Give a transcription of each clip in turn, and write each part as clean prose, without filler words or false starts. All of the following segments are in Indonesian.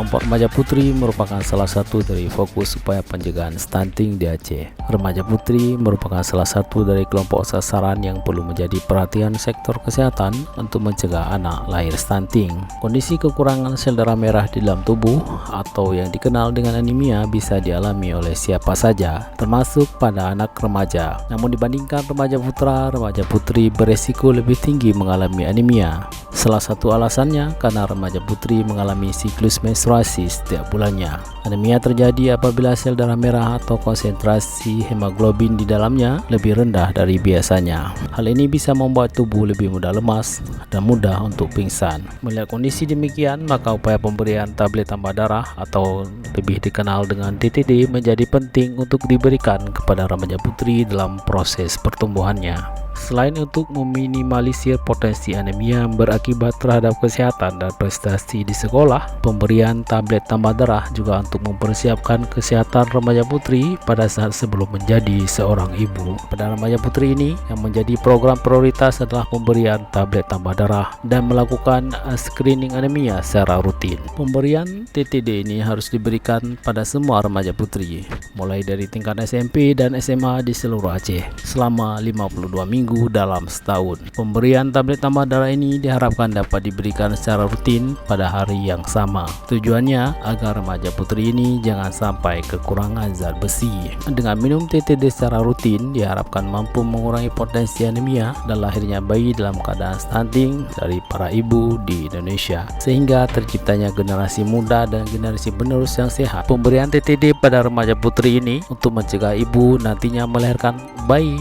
Kelompok remaja putri merupakan salah satu dari fokus upaya pencegahan stunting di Aceh. Remaja putri merupakan salah satu dari kelompok sasaran yang perlu menjadi perhatian sektor kesehatan untuk mencegah anak lahir stunting. Kondisi kekurangan sel darah merah di dalam tubuh atau yang dikenal dengan anemia bisa dialami oleh siapa saja, termasuk pada anak remaja. Namun dibandingkan remaja putra, remaja putri beresiko lebih tinggi mengalami anemia. Salah satu alasannya karena remaja putri mengalami siklus menstruasi setiap bulannya. Anemia terjadi apabila sel darah merah atau konsentrasi hemoglobin di dalamnya lebih rendah dari biasanya. Hal ini bisa membuat tubuh lebih mudah lemas dan mudah untuk pingsan. Melihat kondisi demikian, maka upaya pemberian tablet tambah darah atau lebih dikenal dengan TTD menjadi penting untuk diberikan kepada remaja putri dalam proses pertumbuhannya. Selain untuk meminimalisir potensi anemia yang berakibat terhadap kesehatan dan prestasi di sekolah, pemberian tablet tambah darah juga untuk mempersiapkan kesehatan remaja putri pada saat sebelum menjadi seorang ibu. Pada remaja putri ini, yang menjadi program prioritas adalah pemberian tablet tambah darah dan melakukan screening anemia secara rutin. Pemberian TTD ini harus diberikan pada semua remaja putri, mulai dari tingkat SMP dan SMA di seluruh Aceh, selama 52 minggu dalam setahun. Pemberian tablet tambah darah ini diharapkan dapat diberikan secara rutin pada hari yang sama. Tujuannya agar remaja putri ini jangan sampai kekurangan zat besi. Dengan minum TTD secara rutin diharapkan mampu mengurangi potensi anemia dan lahirnya bayi dalam keadaan stunting dari para ibu di Indonesia, sehingga terciptanya generasi muda dan generasi penerus yang sehat. Pemberian TTD pada remaja putri ini untuk mencegah ibu nantinya melahirkan bayi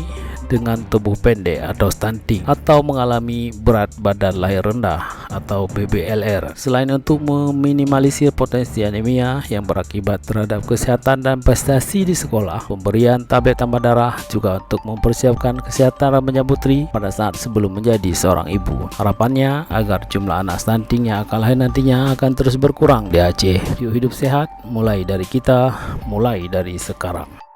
dengan tubuh pendek atau stunting atau mengalami berat badan lahir rendah atau BBLR. Selain untuk meminimalisir potensi anemia yang berakibat terhadap kesehatan dan prestasi di sekolah, pemberian tablet tambah darah juga untuk mempersiapkan kesehatan remaja putri pada saat sebelum menjadi seorang ibu. Harapannya agar jumlah anak stunting yang akan lahir nantinya akan terus berkurang di Aceh. Yuk hidup sehat, mulai dari kita, mulai dari sekarang.